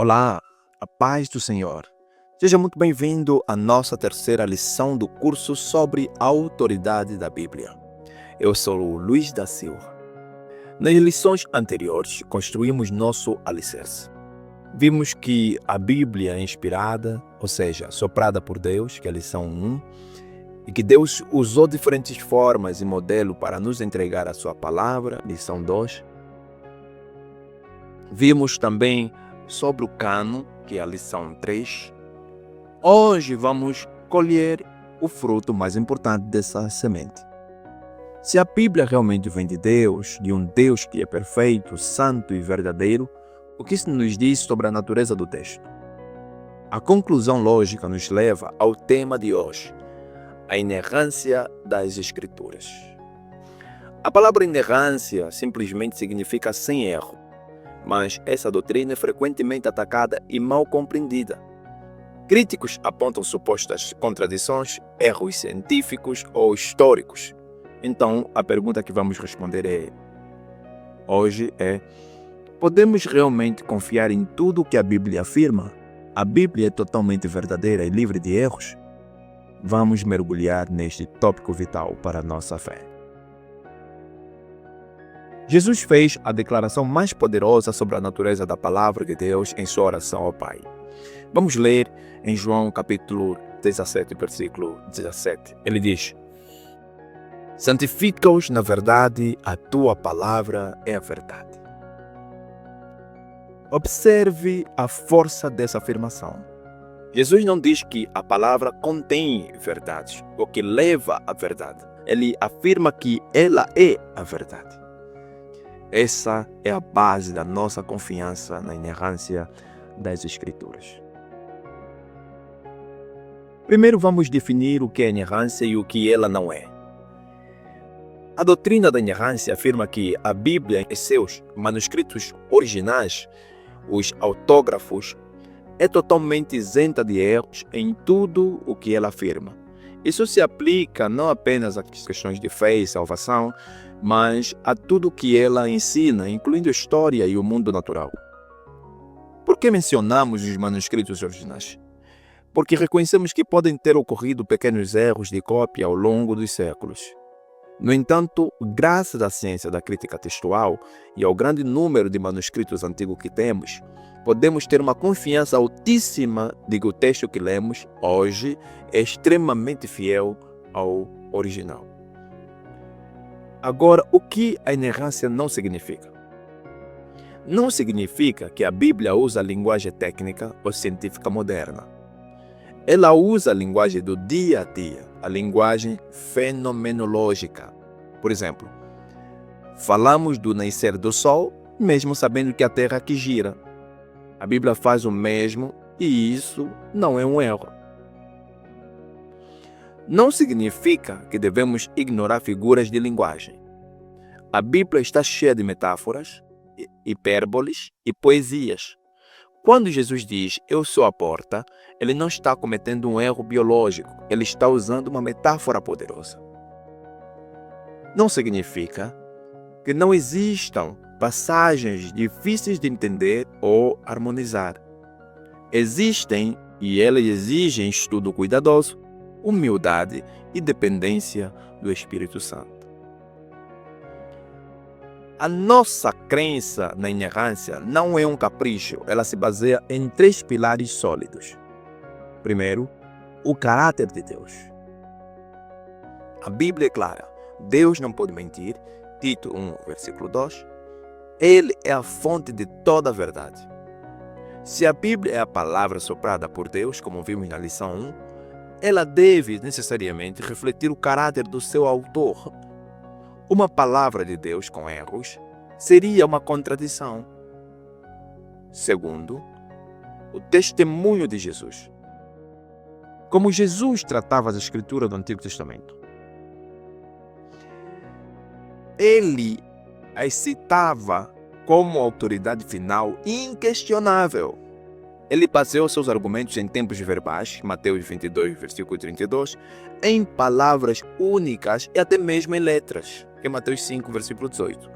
Olá, a paz do Senhor. Seja muito bem-vindo à nossa terceira lição do curso sobre a autoridade da Bíblia. Eu sou o Luiz da Silva. Nas lições anteriores, construímos nosso alicerce. Vimos que a Bíblia é inspirada, ou seja, soprada por Deus, que é a lição 1, e que Deus usou diferentes formas e modelos para nos entregar a sua palavra, lição 2. Vimos também sobre o cano, que é a lição 3. Hoje vamos colher o fruto mais importante dessa semente. Se a Bíblia realmente vem de Deus, de um Deus que é perfeito, santo e verdadeiro, o que isso nos diz sobre a natureza do texto? A conclusão lógica nos leva ao tema de hoje, a inerrância das Escrituras. A palavra inerrância simplesmente significa sem erro, mas essa doutrina é frequentemente atacada e mal compreendida. Críticos apontam supostas contradições, erros científicos ou históricos. Então, a pergunta que vamos responder hoje é: podemos realmente confiar em tudo o que a Bíblia afirma? A Bíblia é totalmente verdadeira e livre de erros? Vamos mergulhar neste tópico vital para a nossa fé. Jesus fez a declaração mais poderosa sobre a natureza da palavra de Deus em sua oração ao Pai. Vamos ler em João capítulo 17, versículo 17. Ele diz: santifica-os na verdade, a tua palavra é a verdade. Observe a força dessa afirmação. Jesus não diz que a palavra contém verdades, ou que leva à verdade. Ele afirma que ela é a verdade. Essa é a base da nossa confiança na inerrância das Escrituras. Primeiro vamos definir o que é inerrância e o que ela não é. A doutrina da inerrância afirma que a Bíblia e seus manuscritos originais, os autógrafos, é totalmente isenta de erros em tudo o que ela afirma. Isso se aplica não apenas às questões de fé e salvação, mas a tudo o que ela ensina, incluindo a história e o mundo natural. Por que mencionamos os manuscritos originais? Porque reconhecemos que podem ter ocorrido pequenos erros de cópia ao longo dos séculos. No entanto, graças à ciência da crítica textual e ao grande número de manuscritos antigos que temos, podemos ter uma confiança altíssima de que o texto que lemos hoje é extremamente fiel ao original. Agora, o que a inerrância não significa? Não significa que a Bíblia usa a linguagem técnica ou científica moderna. Ela usa a linguagem do dia a dia, a linguagem fenomenológica. Por exemplo, falamos do nascer do sol, mesmo sabendo que a Terra que gira. A Bíblia faz o mesmo e isso não é um erro. Não significa que devemos ignorar figuras de linguagem. A Bíblia está cheia de metáforas, hipérboles e poesias. Quando Jesus diz, eu sou a porta, ele não está cometendo um erro biológico, ele está usando uma metáfora poderosa. Não significa que não existam passagens difíceis de entender ou harmonizar. Existem e elas exigem estudo cuidadoso, humildade e dependência do Espírito Santo. A nossa crença na inerrância não é um capricho, ela se baseia em 3 pilares sólidos. Primeiro, o caráter de Deus. A Bíblia é clara, Deus não pode mentir, Tito 1, versículo 2, Ele é a fonte de toda a verdade. Se a Bíblia é a palavra soprada por Deus, como vimos na lição 1, ela deve necessariamente refletir o caráter do seu autor. Uma palavra de Deus com erros seria uma contradição. Segundo, o testemunho de Jesus. Como Jesus tratava as Escrituras do Antigo Testamento. Ele as citava como autoridade final inquestionável. Ele baseou seus argumentos em tempos verbais, Mateus 22, versículo 32, em palavras únicas e até mesmo em letras, que é Mateus 5, versículo 18.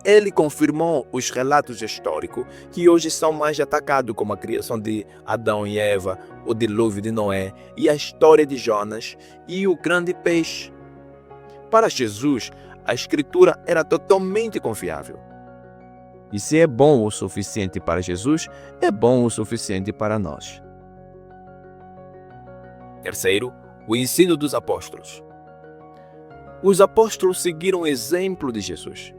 Ele confirmou os relatos históricos que hoje são mais atacados, como a criação de Adão e Eva, o dilúvio de Noé e a história de Jonas e o grande peixe. Para Jesus, a Escritura era totalmente confiável. E se é bom o suficiente para Jesus, é bom o suficiente para nós. Terceiro, o ensino dos apóstolos. Os apóstolos seguiram o exemplo de Jesus.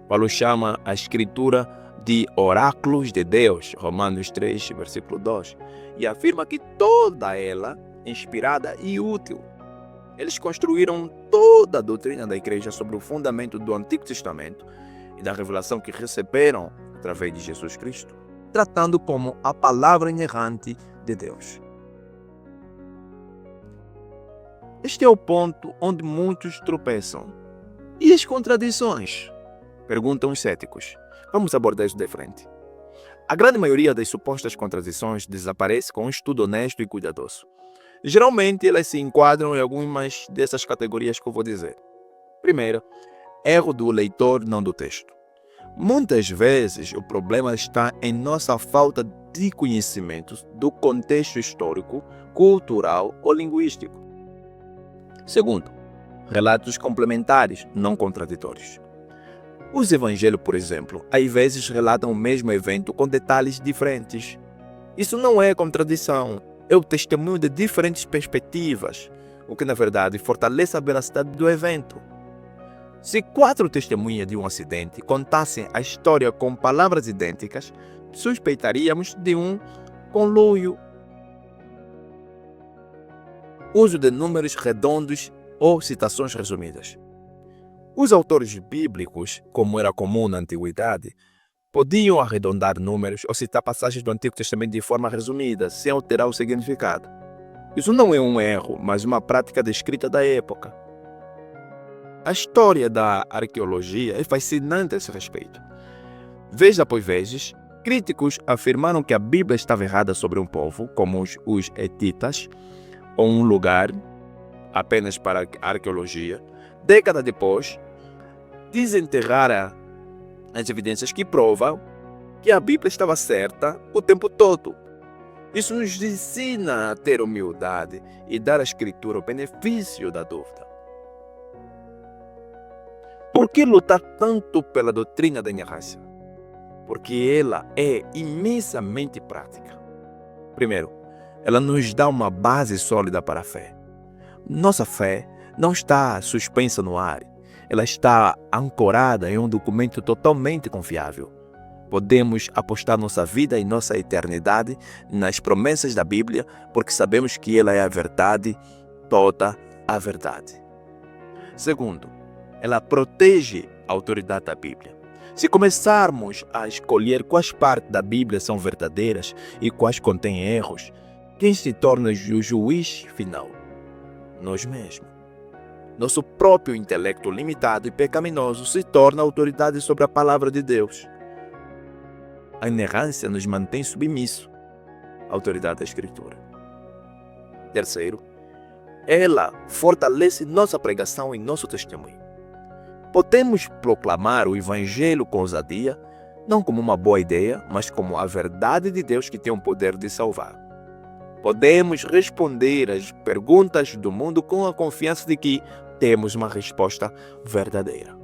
Paulo chama a Escritura de oráculos de Deus, Romanos 3, versículo 2, e afirma que toda ela é inspirada e útil. Eles construíram toda a doutrina da igreja sobre o fundamento do Antigo Testamento e da revelação que receberam através de Jesus Cristo, tratando como a palavra inerrante de Deus. Este é o ponto onde muitos tropeçam. E as contradições? Perguntam os céticos. Vamos abordar isso de frente. A grande maioria das supostas contradições desaparece com um estudo honesto e cuidadoso. Geralmente, elas se enquadram em algumas dessas categorias que eu vou dizer. Primeiro, erro do leitor, não do texto. Muitas vezes, o problema está em nossa falta de conhecimentos do contexto histórico, cultural ou linguístico. Segundo, relatos complementares, não contraditórios. Os evangelhos, por exemplo, às vezes relatam o mesmo evento com detalhes diferentes. Isso não é contradição, é o testemunho de diferentes perspectivas, o que na verdade fortalece a veracidade do evento. Se 4 testemunhas de um acidente contassem a história com palavras idênticas, suspeitaríamos de um conluio. Uso de números redondos ou citações resumidas. Os autores bíblicos, como era comum na antiguidade, podiam arredondar números ou citar passagens do Antigo Testamento de forma resumida, sem alterar o significado. Isso não é um erro, mas uma prática descrita da época. A história da arqueologia é fascinante a esse respeito. Vez após vezes, críticos afirmaram que a Bíblia estava errada sobre um povo, como os hetitas, ou um lugar apenas para a arqueologia. Décadas depois, desenterraram as evidências que provam que a Bíblia estava certa o tempo todo. Isso nos ensina a ter humildade e dar à Escritura o benefício da dúvida. Por que lutar tanto pela doutrina da inerrância? Porque ela é imensamente prática. Primeiro, ela nos dá uma base sólida para a fé. Nossa fé não está suspensa no ar. Ela está ancorada em um documento totalmente confiável. Podemos apostar nossa vida e nossa eternidade nas promessas da Bíblia, porque sabemos que ela é a verdade, toda a verdade. Segundo, ela protege a autoridade da Bíblia. Se começarmos a escolher quais partes da Bíblia são verdadeiras e quais contêm erros, quem se torna o juiz final? Nós mesmos. Nosso próprio intelecto limitado e pecaminoso se torna autoridade sobre a palavra de Deus. A inerrância nos mantém submissos à autoridade da Escritura. Terceiro, ela fortalece nossa pregação e nosso testemunho. Podemos proclamar o Evangelho com ousadia, não como uma boa ideia, mas como a verdade de Deus que tem o poder de salvar. Podemos responder às perguntas do mundo com a confiança de que temos uma resposta verdadeira.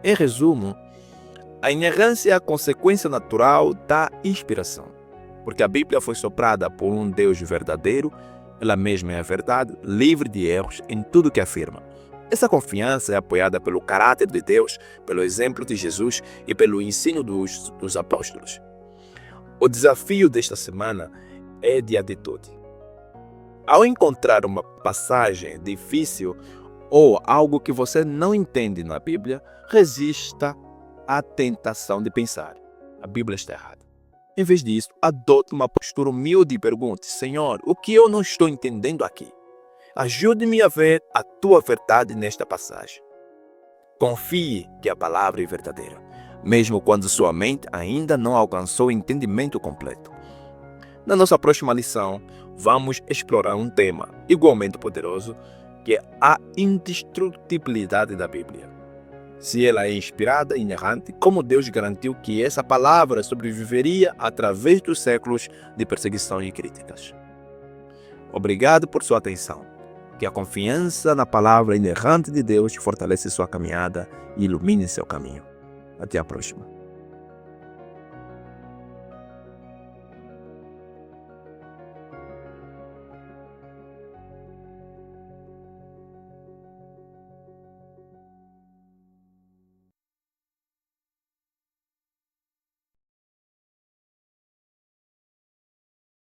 Em resumo, a inerrância é a consequência natural da inspiração, porque a Bíblia foi soprada por um Deus verdadeiro, ela mesma é a verdade, livre de erros em tudo que afirma. Essa confiança é apoiada pelo caráter de Deus, pelo exemplo de Jesus e pelo ensino dos apóstolos. O desafio desta semana é de atitude. Ao encontrar uma passagem difícil ou algo que você não entende na Bíblia, resista à tentação de pensar: a Bíblia está errada. Em vez disso, adote uma postura humilde e pergunte: Senhor, o que eu não estou entendendo aqui? Ajude-me a ver a tua verdade nesta passagem. Confie que a palavra é verdadeira, mesmo quando sua mente ainda não alcançou o entendimento completo. Na nossa próxima lição, vamos explorar um tema igualmente poderoso, que é a indestrutibilidade da Bíblia. Se ela é inspirada e inerrante, como Deus garantiu que essa palavra sobreviveria através dos séculos de perseguição e críticas. Obrigado por sua atenção. Que a confiança na palavra inerrante de Deus fortaleça sua caminhada e ilumine seu caminho. Até a próxima.